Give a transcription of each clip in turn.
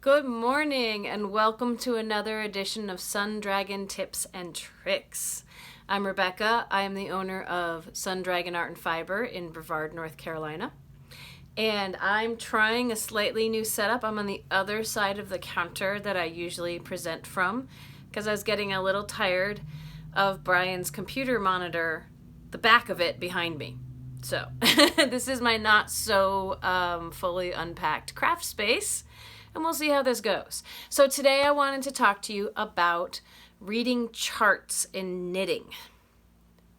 Good morning and welcome to another edition of Sun Dragon Tips and Tricks. I'm Rebecca. I am the owner of Sun Dragon Art and Fiber in Brevard, North Carolina. And I'm trying a slightly new setup. I'm on the other side of the counter that I usually present from because I was getting a little tired of Brian's computer monitor, the back of it behind me. So this is my not so fully unpacked craft space, and we'll see how this goes. So today I wanted to talk to you about reading charts in knitting.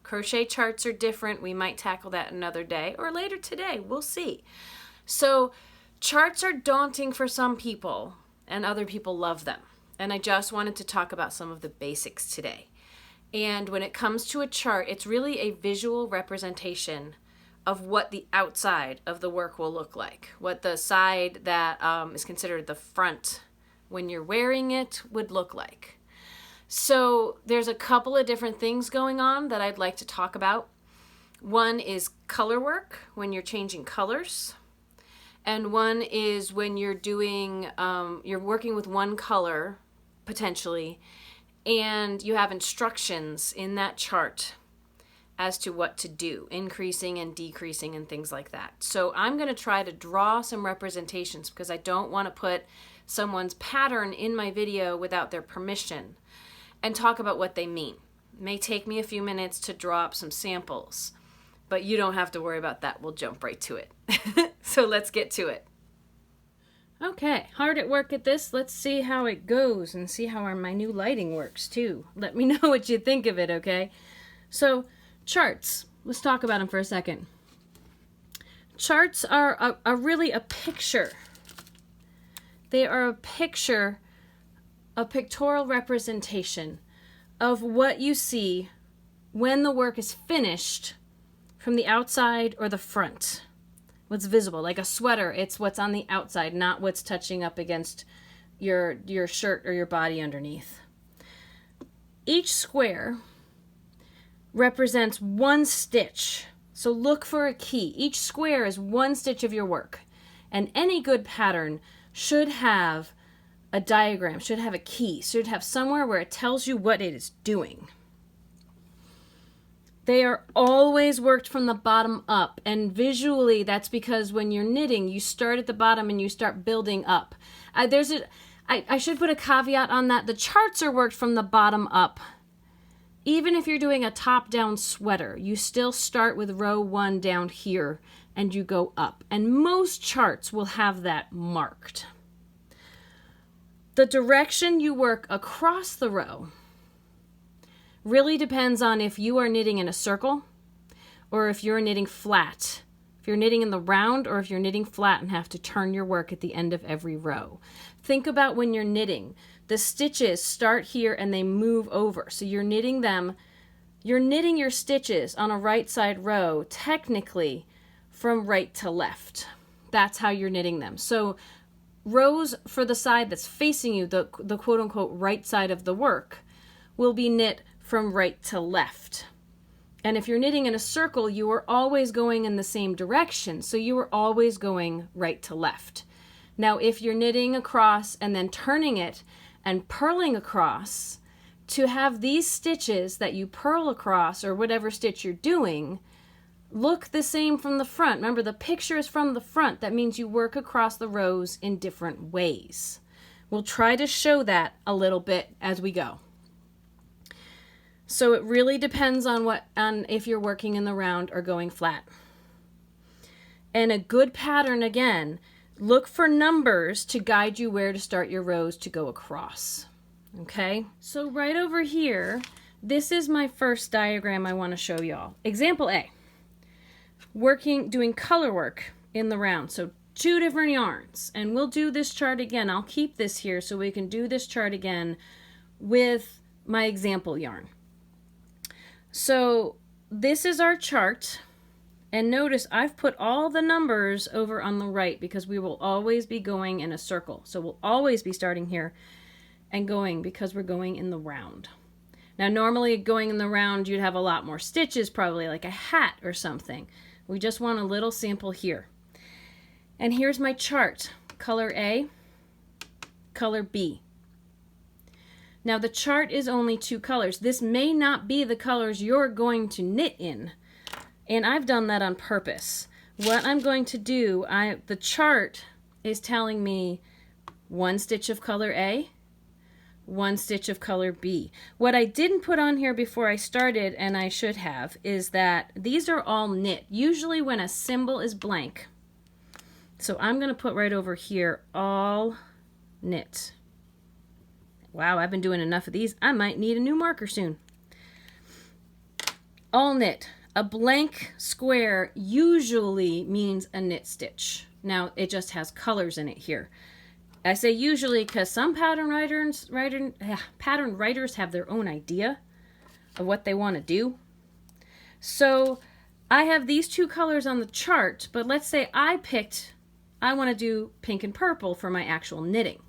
Crochet charts are different. We might tackle that another day or later today. We'll see. So charts are daunting for some people and other people love them. And I just wanted to talk about some of the basics today. And when it comes to a chart, it's really a visual representation of what the outside of the work will look like, what the side that is considered the front when you're wearing it would look like. So there's a couple of different things going on that I'd like to talk about. One is color work, when you're changing colors. And one is when you're doing, you're working with one color, potentially, and you have instructions in that chart as to what to do, increasing and decreasing and things like that. So I'm going to try to draw some representations because I don't want to put someone's pattern in my video without their permission and talk about what they mean. It may take me a few minutes to draw up some samples, but you don't have to worry about that. We'll jump right to it. So let's get to it. Okay, hard at work at this. Let's see how it goes and see how my new lighting works too. Let me know what you think of it, okay? So charts, let's talk about them for a second. Charts are really a picture. They are a picture, a pictorial representation of what you see when the work is finished from the outside or the front. What's visible, like a sweater, it's what's on the outside, not what's touching up against your shirt or your body underneath. Each square represents one stitch. So look for a key. Each square is one stitch of your work. And any good pattern should have a diagram, should have a key, should have somewhere where it tells you what it is doing. They are always worked from the bottom up, and visually that's because when you're knitting, you start at the bottom and you start building up. I should put a caveat on that. The charts are worked from the bottom up. Even if you're doing a top-down sweater, you still start with row 1 down here and you go up. And most charts will have that marked. The direction you work across the row really depends on if you are knitting in a circle or if you're knitting flat. If you're knitting in the round or if you're knitting flat and have to turn your work at the end of every row. Think about when you're knitting. The stitches start here and they move over. So you're knitting your stitches on a right side row technically from right to left. That's how you're knitting them. So rows for the side that's facing you, the quote unquote right side of the work, will be knit from right to left. And if you're knitting in a circle, you are always going in the same direction. So you are always going right to left. Now, if you're knitting across and then turning it and purling across, to have these stitches that you purl across or whatever stitch you're doing look the same from the front. Remember, the picture is from the front. That means you work across the rows in different ways. We'll try to show that a little bit as we go. So it really depends on if you're working in the round or going flat. And a good pattern, again, look for numbers to guide you where to start your rows to go across. Okay? So right over here, this is my first diagram I want to show y'all. Example A. Doing color work in the round. So 2 different yarns. And we'll do this chart again. I'll keep this here so we can do this chart again with my example yarn. So this is our chart, and notice I've put all the numbers over on the right because we will always be going in a circle. So we'll always be starting here and going because we're going in the round. Now normally going in the round you'd have a lot more stitches, probably like a hat or something. We just want a little sample here. And here's my chart. Color A, color B. Now the chart is only 2 colors. This may not be the colors you're going to knit in, and I've done that on purpose. What I'm going to do, the chart is telling me 1 stitch of color A, 1 stitch of color B. What I didn't put on here before I started, and I should have, is that these are all knit. Usually when a symbol is blank, so I'm going to put right over here, all knit. Wow, I've been doing enough of these. I might need a new marker soon. All knit. A blank square usually means a knit stitch. Now, it just has colors in it here. I say usually because some pattern writers have their own idea of what they want to do. So I have these 2 colors on the chart, but let's say I want to do pink and purple for my actual knitting.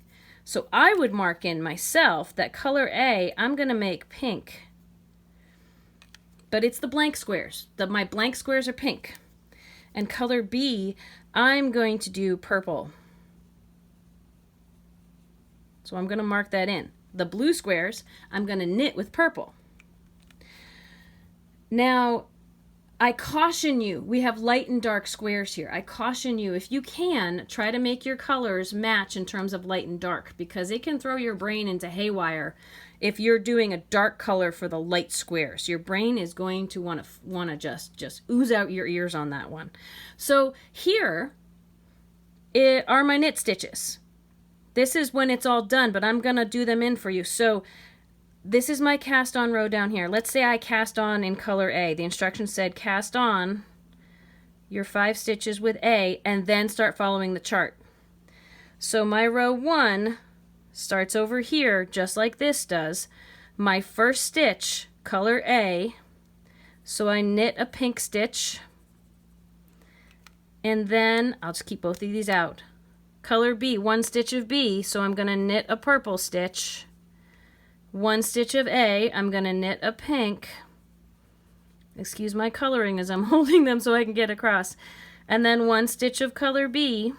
So I would mark in myself that color A, I'm going to make pink. But it's the blank squares. My blank squares are pink. And color B, I'm going to do purple. So I'm going to mark that in. The blue squares, I'm going to knit with purple. Now, I caution you, we have light and dark squares here. I caution you, if you can, try to make your colors match in terms of light and dark, because it can throw your brain into haywire if you're doing a dark color for the light squares. Your brain is going to want to just ooze out your ears on that one. So here are my knit stitches. This is when it's all done, but I'm going to do them in for you. So this is my cast on row down here. Let's say I cast on in color A. The instructions said cast on your 5 stitches with A and then start following the chart. So my row 1 starts over here just like this does. My first stitch, color A, so I knit a pink stitch, and then I'll just keep both of these out. Color B, 1 stitch of B, so I'm going to knit a purple stitch. 1 stitch of A, I'm going to knit a pink. Excuse my coloring as I'm holding them so I can get across. And then 1 stitch of color B,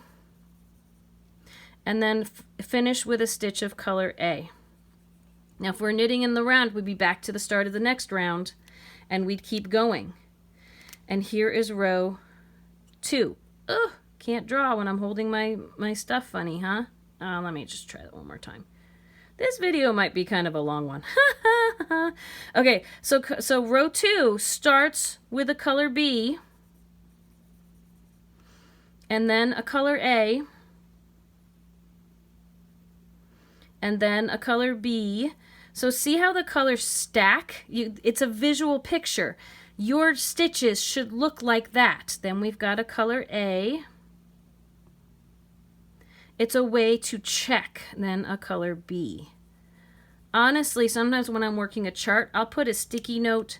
and then finish with a stitch of color A. Now if we're knitting in the round, we'd be back to the start of the next round, and we'd keep going. And here is row 2. Ugh, can't draw when I'm holding my stuff funny, huh? Let me just try that one more time. This video might be kind of a long one. Okay, so row 2 starts with a color B, and then a color A, and then a color B. So see how the colors stack? It's a visual picture. Your stitches should look like that. Then we've got a color A. It's a way to check. Then a color B. Honestly, sometimes when I'm working a chart, I'll put a sticky note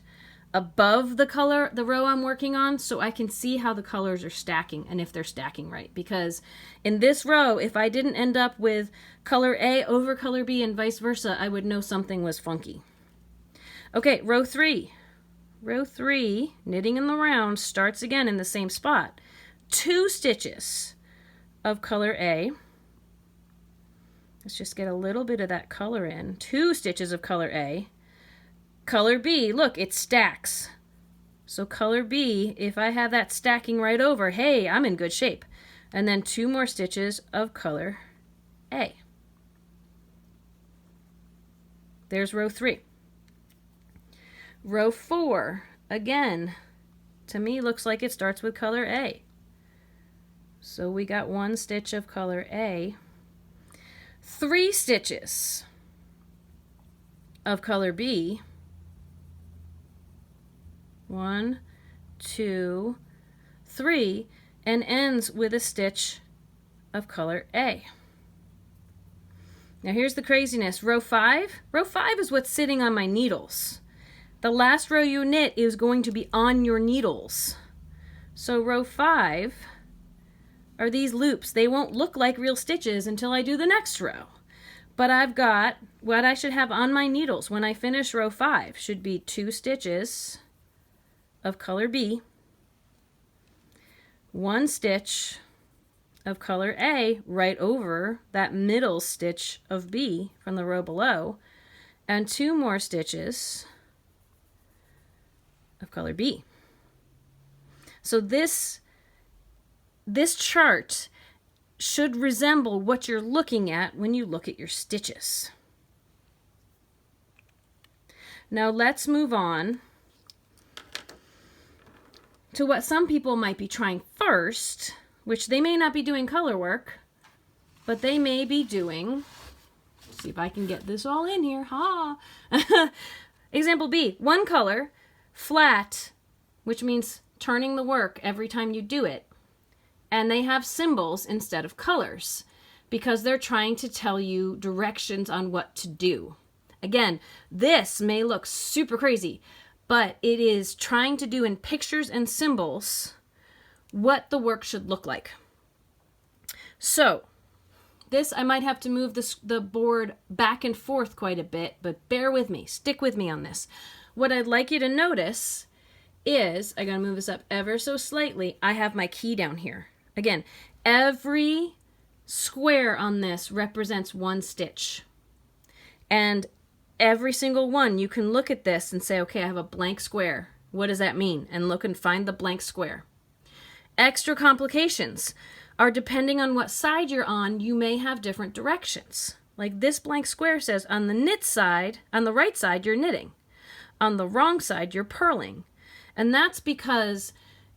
above the row I'm working on, so I can see how the colors are stacking and if they're stacking right. Because in this row, if I didn't end up with color A over color B and vice versa, I would know something was funky. Okay, row 3. Row 3, knitting in the round, starts again in the same spot. 2 stitches of color A. Let's just get a little bit of that color in. 2 stitches of color A. Color B, look, it stacks. So color B, if I have that stacking right over, hey, I'm in good shape. And then 2 more stitches of color A. There's row 3. Row 4, again, to me looks like it starts with color A. So we got 1 stitch of color A. 3 stitches of color B. 1, 2, 3, and ends with a stitch of color A. Now here's the craziness. Row 5 is what's sitting on my needles. The last row you knit is going to be on your needles. So row 5 are these loops. They won't look like real stitches until I do the next row. But I've got what I should have on my needles when I finish row 5 should be 2 stitches of color B, 1 stitch of color A right over that middle stitch of B from the row below, and 2 more stitches of color B. So this chart should resemble what you're looking at when you look at your stitches. Now let's move on to what some people might be trying first, which they may not be doing color work, but they may be doing, let's see if I can get this all in here, ha! Example B, 1 color, flat, which means turning the work every time you do it, and they have symbols instead of colors because they're trying to tell you directions on what to do. Again, this may look super crazy, but it is trying to do in pictures and symbols what the work should look like. So, this, I might have to move the board back and forth quite a bit, but bear with me, stick with me on this. What I'd like you to notice is, I gotta move this up ever so slightly, I have my key down here. Again, every square on this represents 1 stitch. And every single one, you can look at this and say, okay, I have a blank square. What does that mean? And look and find the blank square. Extra complications are depending on what side you're on, you may have different directions. Like this blank square says on the knit side, on the right side, you're knitting. On the wrong side, you're purling. And that's because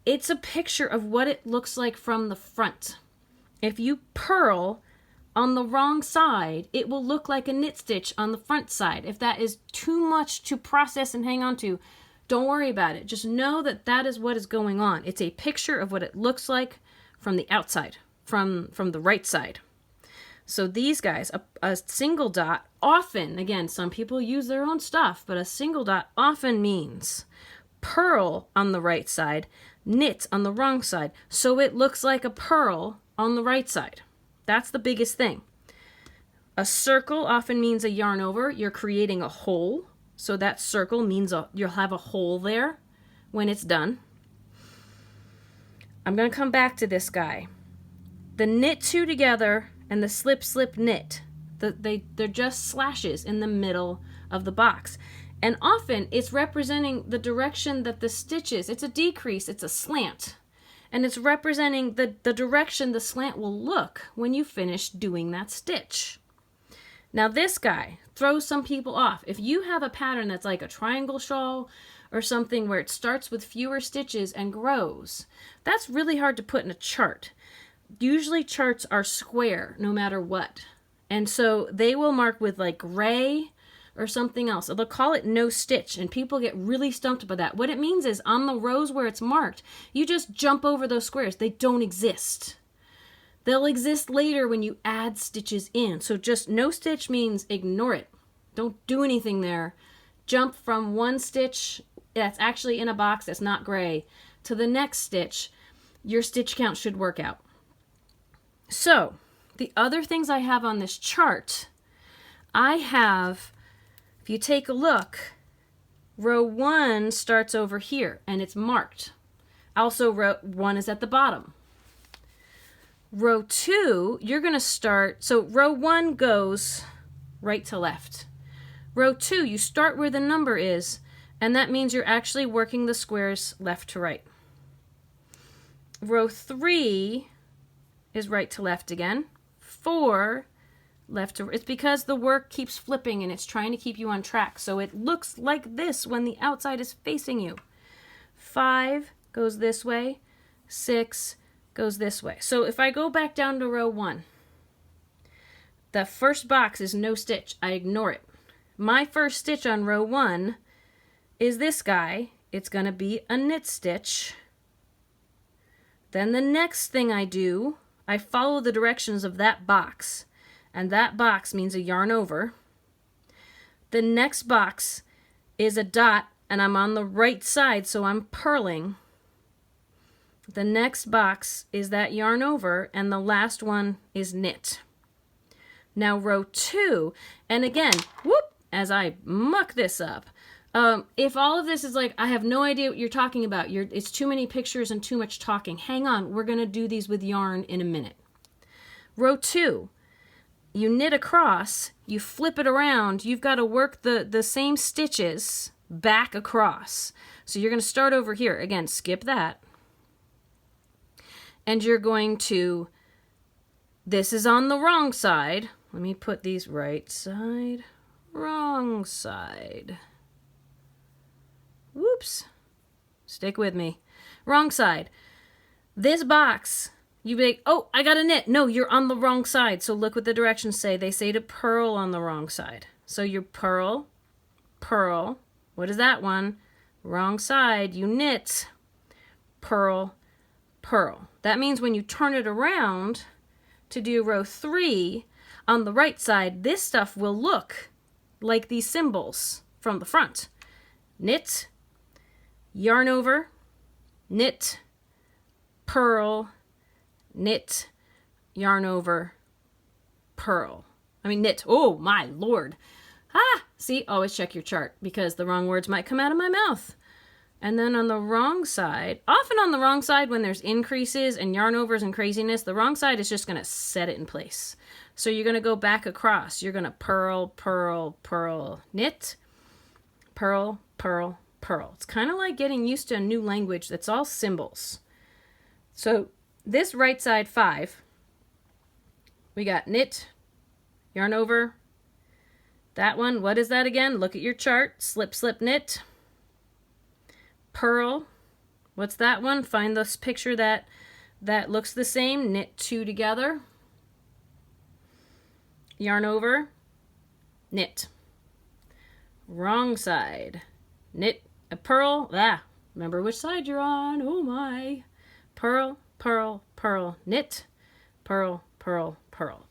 it's a picture of what it looks like from the front. If you purl on the wrong side, it will look like a knit stitch on the front side. If that is too much to process and hang on to, don't worry about it. Just know that that is what is going on. It's a picture of what it looks like from the outside, from the right side. So these guys, a single dot often, again, some people use their own stuff, but a single dot often means purl on the right side, knit on the wrong side. So it looks like a purl on the right side. That's the biggest thing. A circle often means a yarn over. You're creating a hole. So that circle means you'll have a hole there when it's done. I'm going to come back to this guy. The knit 2 together and the slip, slip, knit. They're just slashes in the middle of the box. And often it's representing the direction that the stitch is. It's a decrease. It's a slant. And it's representing the direction the slant will look when you finish doing that stitch. Now this guy throws some people off. If you have a pattern that's like a triangle shawl or something where it starts with fewer stitches and grows, that's really hard to put in a chart. Usually charts are square no matter what. And so they will mark with like gray or something else. They'll call it no stitch, and people get really stumped by that. What it means is on the rows where it's marked, you just jump over those squares. They don't exist. They'll exist later when you add stitches in. So just no stitch means ignore it. Don't do anything there. Jump from one stitch that's actually in a box that's not gray to the next stitch. Your stitch count should work out. So the other things I have on this chart, I have, if you take a look, row 1 starts over here and it's marked. Also row 1 is at the bottom. Row 2, you're going to start, so row 1 goes right to left. Row 2, you start where the number is, and that means you're actually working the squares left to right. Row 3 is right to left again. 4, left to right. It's because the work keeps flipping and it's trying to keep you on track. So it looks like this when the outside is facing you. 5 goes this way. 6 goes this way. So if I go back down to row 1, the first box is no stitch. I ignore it. My first stitch on row 1 is this guy. It's going to be a knit stitch. Then the next thing I do, I follow the directions of that box. And that box means a yarn over. The next box is a dot, and I'm on the right side, so I'm purling. The next box is that yarn over, and the last one is knit. Now row 2, and again, whoop, as I muck this up, if all of this is like, I have no idea what you're talking about, it's too many pictures and too much talking, hang on, we're going to do these with yarn in a minute. Row 2, you knit across, you flip it around, you've got to work the same stitches back across. So you're going to start over here. Again, skip that. And you're going to, this is on the wrong side. Let me put these right side, wrong side. Whoops. Stick with me. Wrong side. This box, you be like, oh, I got a knit. No, you're on the wrong side. So look what the directions say. They say to purl on the wrong side. So you purl, purl. What is that one? Wrong side. You knit, purl, purl. That means when you turn it around to do row 3, on the right side, this stuff will look like these symbols from the front. Knit, yarn over, knit, purl, knit, yarn over, purl. Knit. Oh, my Lord. See, always check your chart because the wrong words might come out of my mouth. And then on the wrong side, often on the wrong side when there's increases and yarn overs and craziness, the wrong side is just going to set it in place. So you're going to go back across. You're going to purl, purl, purl, knit, purl, purl, purl. It's kind of like getting used to a new language that's all symbols. So this right side 5, we got knit, yarn over. That one, what is that again? Look at your chart. Slip, slip, knit. Purl. What's that one? Find this picture that looks the same. Knit 2 together. Yarn over. Knit. Wrong side. Knit a purl. Remember which side you're on. Oh my. Purl, purl, purl, knit, purl, purl, purl.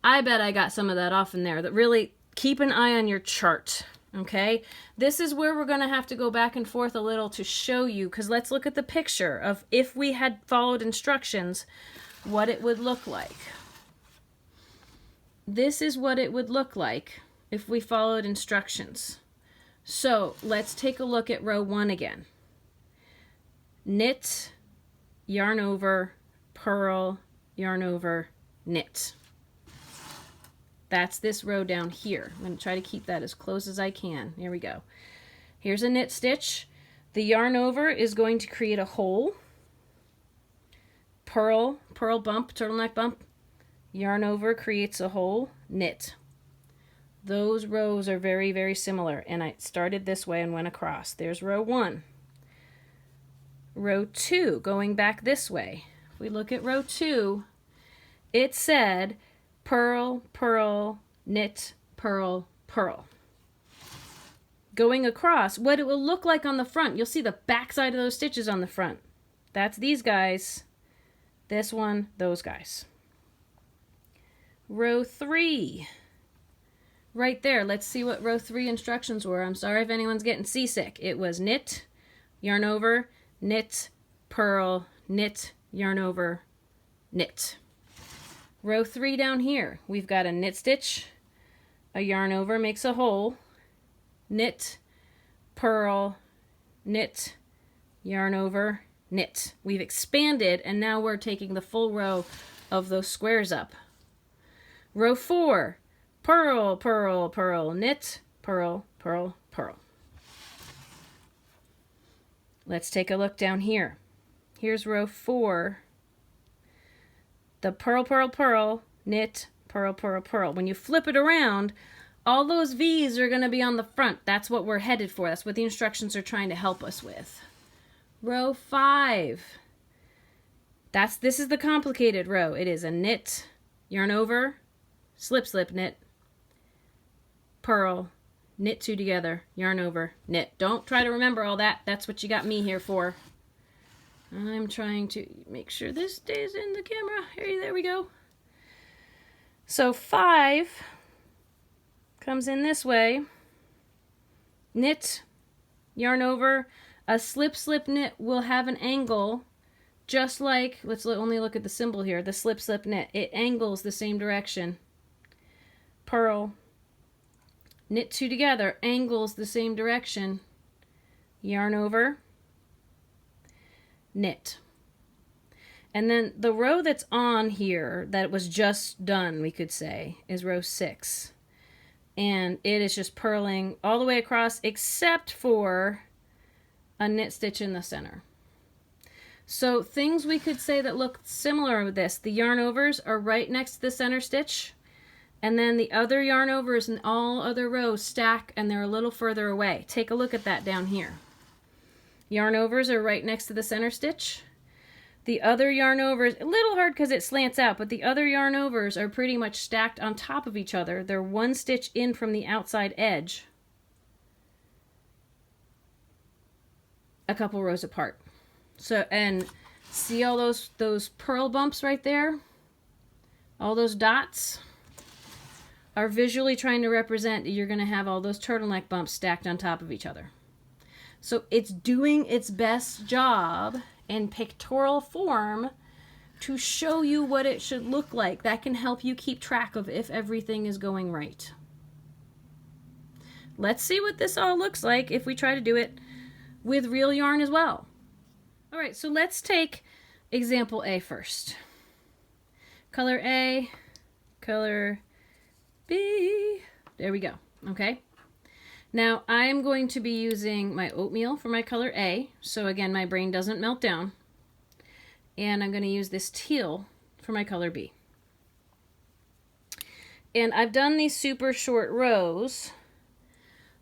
I bet I got some of that off in there. That really, keep an eye on your chart, okay? This is where we're going to have to go back and forth a little to show you, because let's look at the picture of if we had followed instructions, what it would look like. This is what it would look like if we followed instructions. So let's take a look at row 1 again. Knit, yarn over, purl, yarn over, knit. That's this row down here. I'm going to try to keep that as close as I can. Here we go. Here's a knit stitch. The yarn over is going to create a hole. Purl, purl bump, turtleneck bump. Yarn over creates a hole, knit. Those rows are very, very similar. And I started this way and went across. There's row 1. Row 2, going back this way. If we look at row 2, it said purl, purl, knit, purl, purl. Going across, what it will look like on the front, you'll see the back side of those stitches on the front. That's these guys, this one, those guys. Row 3, right there. Let's see what row 3 instructions were. I'm sorry if anyone's getting seasick. It was knit, yarn over, knit, purl, knit, yarn over, knit. Row 3 down here, we've got a knit stitch, a yarn over makes a hole, knit, purl, knit, yarn over, knit. We've expanded and now we're taking the full row of those squares up. Row 4, purl, purl, purl, knit, purl, purl, purl. Let's take a look down here. Here's row 4. The purl, purl, purl, knit, purl, purl, purl. When you flip it around, all those V's are going to be on the front. That's what we're headed for. That's what the instructions are trying to help us with. Row 5. This is the complicated row. It is a knit, yarn over, slip, slip, knit, purl, knit 2 together, yarn over, knit. Don't try to remember all that. That's what you got me here for. I'm trying to make sure this stays in the camera. There we go. So 5 comes in this way. Knit, yarn over. A slip, slip, knit will have an angle just like, let's only look at the symbol here, the slip, slip, knit. It angles the same direction. Purl, knit 2 together, angles the same direction. Yarn over, knit. And then the row that's on here that was just done, we could say, is row 6. And it is just purling all the way across except for a knit stitch in the center. So things we could say that look similar with this, the yarn overs are right next to the center stitch, and then the other yarn overs and all other rows stack and they're a little further away. Take a look at that down here. Yarn overs are right next to the center stitch. The other yarn overs, a little hard because it slants out, but the other yarn overs are pretty much stacked on top of each other. They're one stitch in from the outside edge, a couple rows apart. So, and see all those purl bumps right there? All those dots are visually trying to represent that you're going to have all those turtleneck bumps stacked on top of each other. So it's doing its best job in pictorial form to show you what it should look like. That can help you keep track of if everything is going right. Let's see what this all looks like if we try to do it with real yarn as well. All right, so let's take example A first. Color A, color B. There we go, okay? Now, I am going to be using my oatmeal for my color A, so again, my brain doesn't melt down. And I'm going to use this teal for my color B. And I've done these super short rows,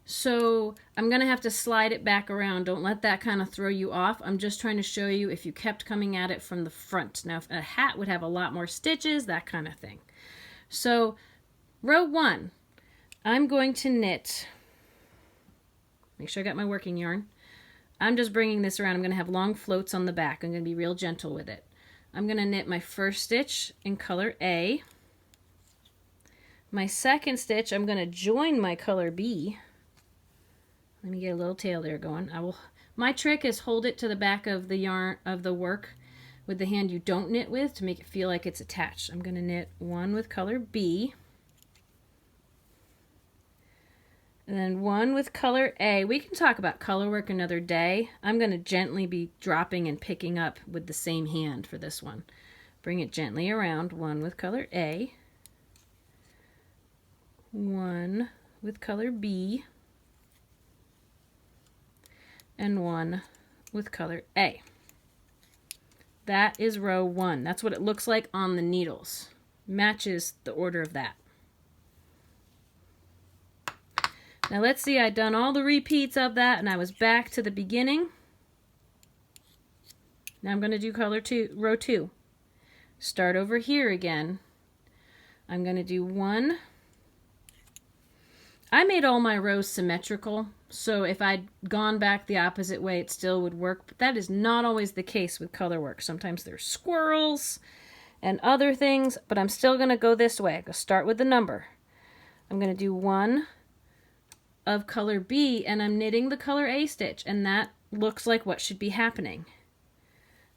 so I'm going to have to slide it back around. Don't let that kind of throw you off. I'm just trying to show you if you kept coming at it from the front. Now, if a hat would have a lot more stitches, that kind of thing. So, row 1, I'm going to knit. Make sure I got my working yarn. I'm just bringing this around. I'm going to have long floats on the back. I'm going to be real gentle with it. I'm going to knit my first stitch in color A. My second stitch, I'm going to join my color B. Let me get a little tail there going. My trick is hold it to the back of the yarn of the work with the hand you don't knit with to make it feel like it's attached. I'm going to knit one with color B. And then one with color A. We can talk about color work another day. I'm going to gently be dropping and picking up with the same hand for this one. Bring it gently around. One with color A. One with color B. And one with color A. That is row 1. That's what it looks like on the needles. Matches the order of that. Now let's see, I've done all the repeats of that and I was back to the beginning. Now I'm going to do row 2. Start over here again. I'm going to do 1. I made all my rows symmetrical, so if I'd gone back the opposite way it still would work, but that is not always the case with color work. Sometimes there's squirrels and other things, but I'm still going to go this way. I'm going to start with the number. I'm going to do 1 of color B, and I'm knitting the color A stitch, and that looks like what should be happening.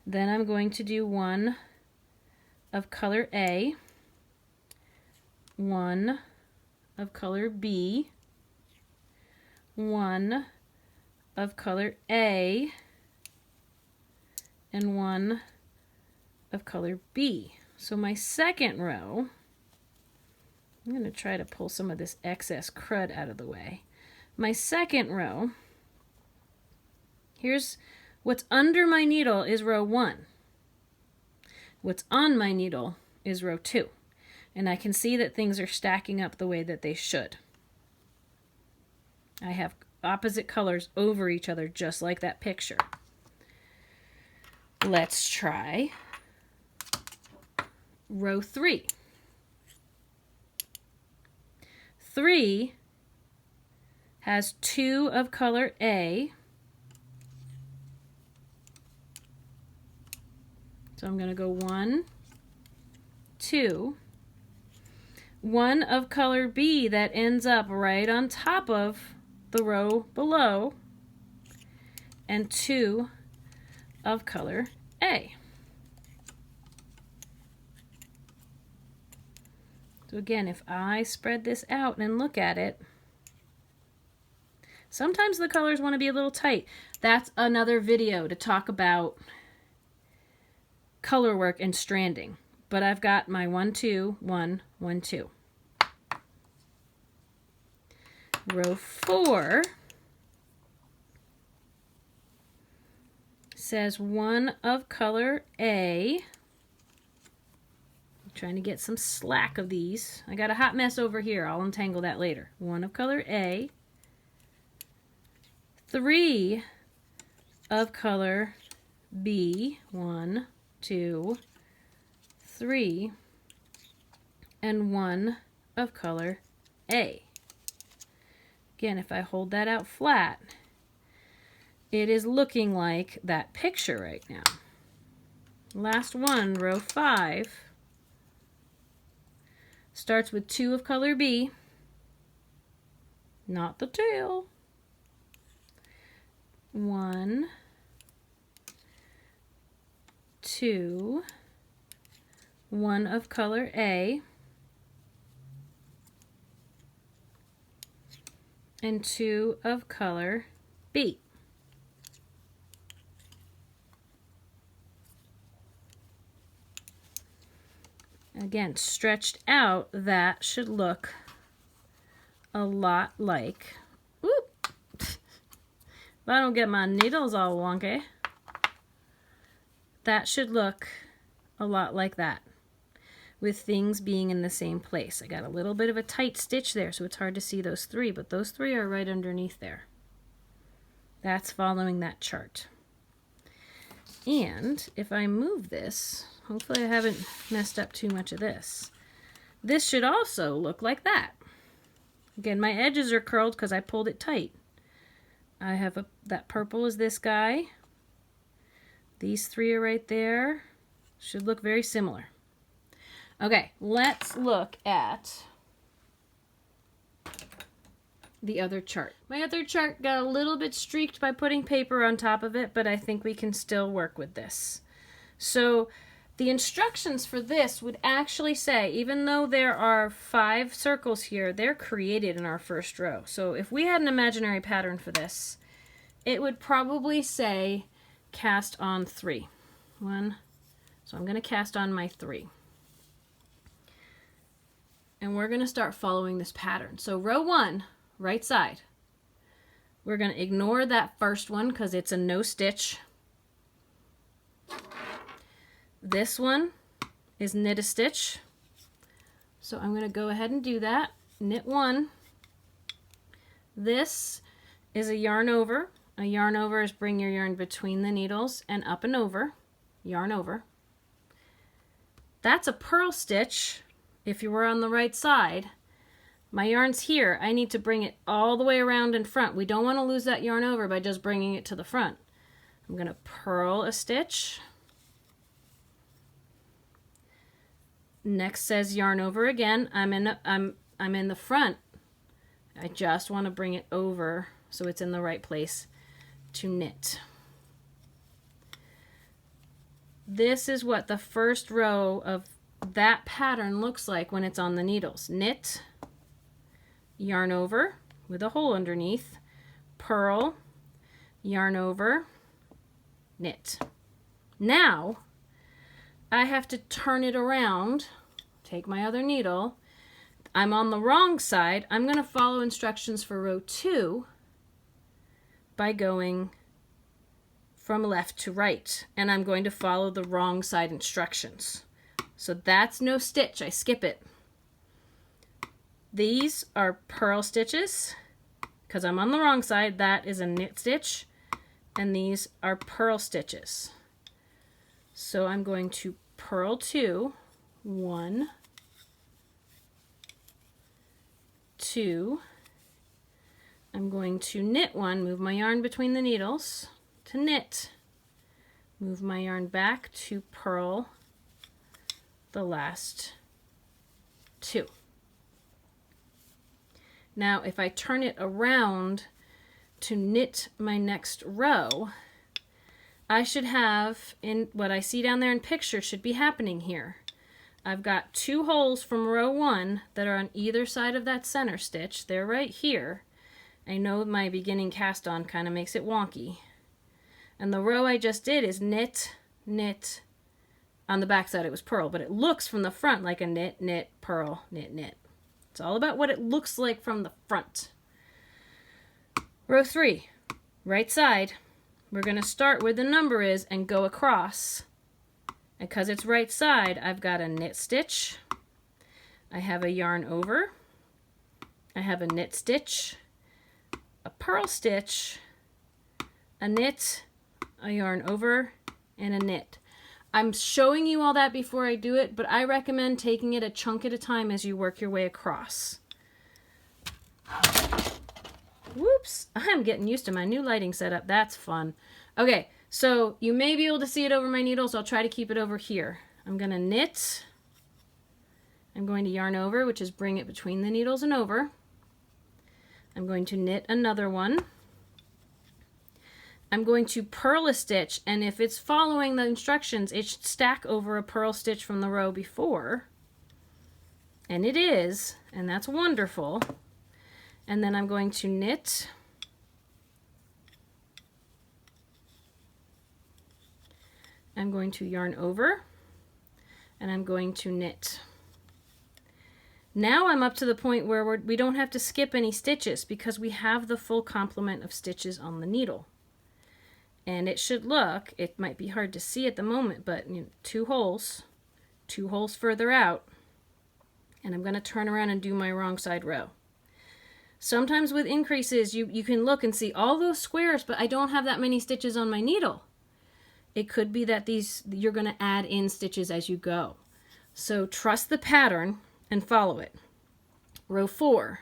Then I'm going to do 1 of color A, 1 of color B, 1 of color A, and 1 of color B. So my second row, I'm going to try to pull some of this excess crud out of the way. My second row, here's what's under my needle is row 1. What's on my needle is row 2. And I can see that things are stacking up the way that they should. I have opposite colors over each other just like that picture. Let's try row 3. 3 has 2 of color A. So I'm going to go 1, 2. 1 of color B that ends up right on top of the row below, and 2 of color A. So again, if I spread this out and look at it, sometimes the colors want to be a little tight. That's another video to talk about color work and stranding. But I've got my 1, 2, 1, 1, 2. Row 4 says 1 of color A. I'm trying to get some slack of these. I got a hot mess over here. I'll untangle that later. 1 of color A. 3 of color B. 1, 2, 3. And 1 of color A. Again, if I hold that out flat, it is looking like that picture right now. Last one, row 5, starts with 2 of color B, not the tail. 1, 2, 1 of color A, and 2 of color B. Again, stretched out, that should look a lot like, oop, if I don't get my needles all wonky, that should look a lot like that, with things being in the same place. I got a little bit of a tight stitch there, so it's hard to see those 3, but those 3 are right underneath there. That's following that chart. And if I move this, hopefully I haven't messed up too much of this. This should also look like that. Again, my edges are curled because I pulled it tight. I have that purple is this guy. These 3 are right there. Should look very similar. Okay, let's look at the other chart. My other chart got a little bit streaked by putting paper on top of it, but I think we can still work with this. So the instructions for this would actually say, even though there are 5 circles here, they're created in our first row. So if we had an imaginary pattern for this, it would probably say cast on 3. 1, so I'm going to cast on my 3. And we're going to start following this pattern. So row 1, right side, we're going to ignore that first one because it's a no stitch. This one is knit a stitch. So I'm going to go ahead and do that. Knit 1. This is a yarn over. A yarn over is bring your yarn between the needles and up and over. Yarn over. That's a purl stitch. If you were on the right side, my yarn's here. I need to bring it all the way around in front. We don't want to lose that yarn over by just bringing it to the front. I'm going to purl a stitch. Next says yarn over again. I'm in the front. I just want to bring it over so it's in the right place to knit. This is what the first row of that pattern looks like when it's on the needles. Knit, yarn over with a hole underneath, purl, yarn over, knit. Now I have to turn it around, take my other needle. I'm on the wrong side. I'm going to follow instructions for row 2 by going from left to right, and I'm going to follow the wrong side instructions. So that's no stitch, I skip it. These are purl stitches, because I'm on the wrong side. That is a knit stitch, and these are purl stitches. So I'm going to purl 2, 1, 2. I'm going to knit 1, move my yarn between the needles to knit, move my yarn back to purl the last 2. Now if I turn it around to knit my next row, I should have, in what I see down there in picture should be happening here. I've got 2 holes from row 1 that are on either side of that center stitch. They're right here. I know my beginning cast on kind of makes it wonky. And the row I just did is knit, knit, On the back side it was purl, but it looks from the front like a knit, knit, purl, knit, knit. It's all about what it looks like from the front. Row 3, right side. We're going to start where the number is and go across. And because it's right side, I've got a knit stitch. I have a yarn over. I have a knit stitch, a purl stitch, a knit, a yarn over, and a knit. I'm showing you all that before I do it, but I recommend taking it a chunk at a time as you work your way across. Whoops, I'm getting used to my new lighting setup. That's fun. Okay, so you may be able to see it over my needle, so I'll try to keep it over here. I'm going to knit. I'm going to yarn over, which is bring it between the needles and over. I'm going to knit another one. I'm going to purl a stitch, and if it's following the instructions, it should stack over a purl stitch from the row before. And it is, and that's wonderful. And then I'm going to knit. I'm going to yarn over, and I'm going to knit. Now I'm up to the point where we don't have to skip any stitches because we have the full complement of stitches on the needle. And it should look, it might be hard to see at the moment, but you know, two holes further out, and I'm going to turn around and do my wrong side row. Sometimes with increases, you can look and see all those squares, but I don't have that many stitches on my needle. It could be that you're going to add in stitches as you go. So trust the pattern and follow it. Row 4.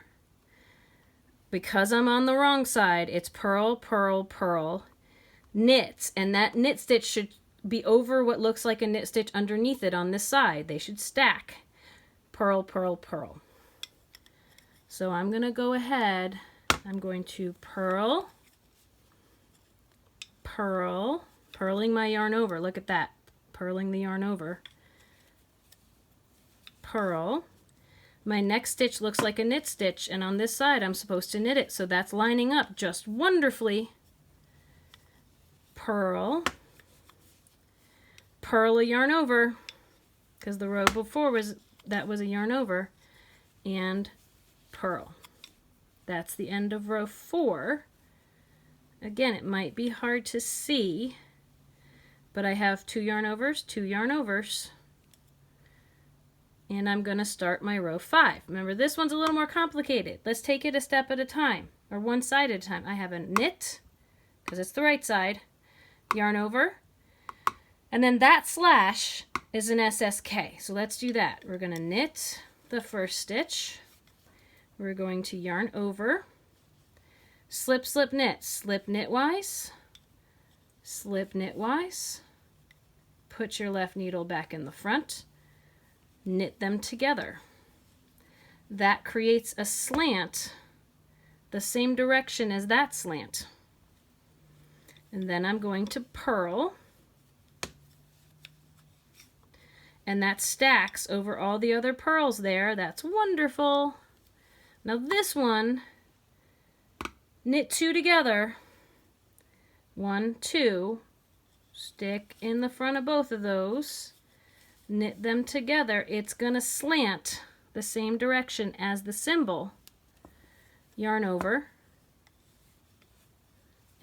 Because I'm on the wrong side, it's purl, purl, purl, knits, and that knit stitch should be over what looks like a knit stitch underneath it on this side. They should stack. Purl, purl, purl. So I'm going to go ahead, I'm going to purl, purl, purling my yarn over. Look at that, purling the yarn over. Purl. My next stitch looks like a knit stitch, and on this side I'm supposed to knit it, so that's lining up just wonderfully. Purl, purl a yarn over, because the row before was a yarn over, and purl. That's the end of row 4. Again, it might be hard to see, but I have 2 yarn overs, 2 yarn overs, and I'm going to start my row 5. Remember, this one's a little more complicated. Let's take it a step at a time, or one side at a time. I have a knit, because it's the right side, yarn over, and then that slash is an SSK. So let's do that. We're going to knit the first stitch. We're going to yarn over, slip, slip, knit, slip knitwise, slip knitwise, put your left needle back in the front, knit them together. That creates a slant the same direction as that slant. And then I'm going to purl, and that stacks over all the other purls there. That's wonderful. Now this one, knit 2 together, 1, 2, stick in the front of both of those, knit them together. It's going to slant the same direction as the symbol. Yarn over,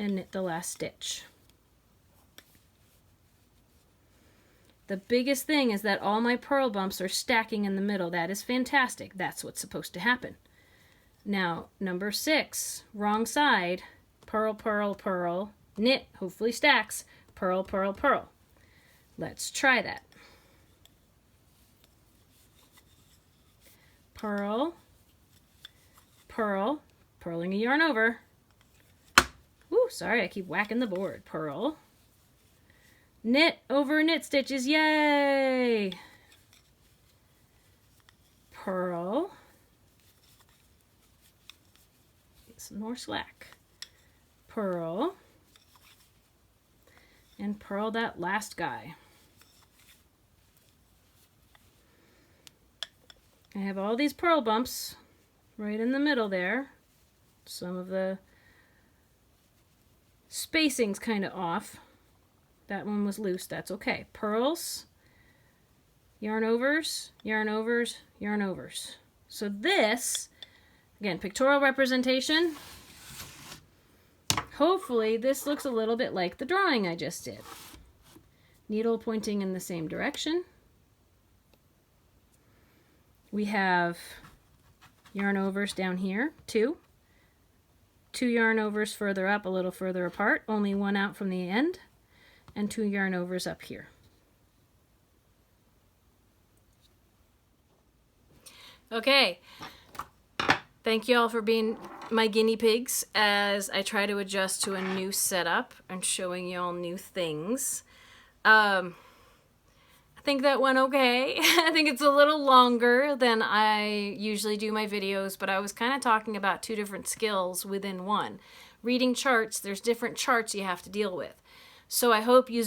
and knit the last stitch. The biggest thing is that all my purl bumps are stacking in the middle. That is fantastic. That's what's supposed to happen. Now, number 6, wrong side, purl, purl, purl, knit, hopefully stacks, purl, purl, purl. Let's try that. Purl, purl, purling a yarn over. Ooh, sorry, I keep whacking the board. Purl, knit over knit stitches, yay! Purl, get some more slack. Purl, and purl that last guy. I have all these purl bumps right in the middle there. Some of the spacing's kind of off. That one was loose, that's okay. Purls, yarn overs, yarn overs, yarn overs. So this, again, pictorial representation. Hopefully this looks a little bit like the drawing I just did. Needle pointing in the same direction. We have yarn overs down here, 2. 2 yarn overs further up, a little further apart, only 1 out from the end, and 2 yarn overs up here. Okay, thank you all for being my guinea pigs as I try to adjust to a new setup and showing you all new things. I think that went okay. I think it's a little longer than I usually do my videos, but I was kind of talking about 2 different skills within one. Reading charts, there's different charts you have to deal with. So I hope you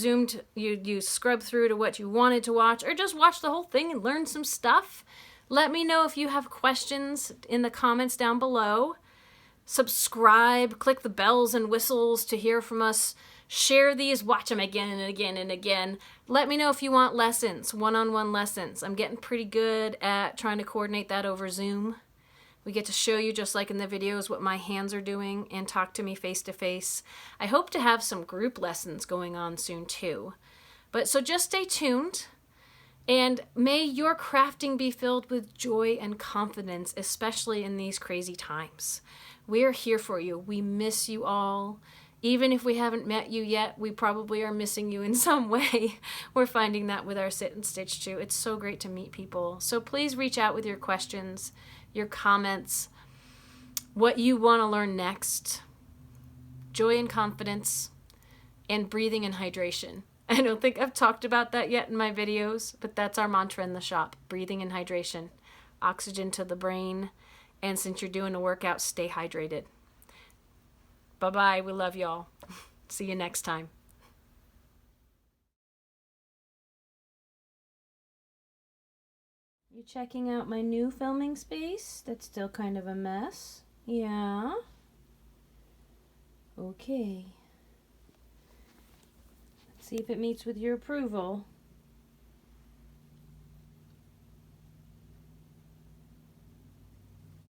you scrub through to what you wanted to watch, or just watch the whole thing and learn some stuff. Let me know if you have questions in the comments down below. Subscribe, click the bells and whistles to hear from us. Share these, watch them again and again and again. Let me know if you want lessons, one-on-one lessons. I'm getting pretty good at trying to coordinate that over Zoom. We get to show you, just like in the videos, what my hands are doing and talk to me face to face. I hope to have some group lessons going on soon too. But so just stay tuned. And may your crafting be filled with joy and confidence, especially in these crazy times. We are here for you. We miss you all. Even if we haven't met you yet, we probably are missing you in some way. We're finding that with our Sit and Stitch too. It's so great to meet people. So please reach out with your questions, your comments, what you want to learn next. Joy and confidence, and breathing and hydration. I don't think I've talked about that yet in my videos, but that's our mantra in the shop. Breathing and hydration. Oxygen to the brain. And since you're doing a workout, stay hydrated. Bye-bye. We love y'all. See you next time. You checking out my new filming space? That's still kind of a mess. Yeah? Okay. See if it meets with your approval.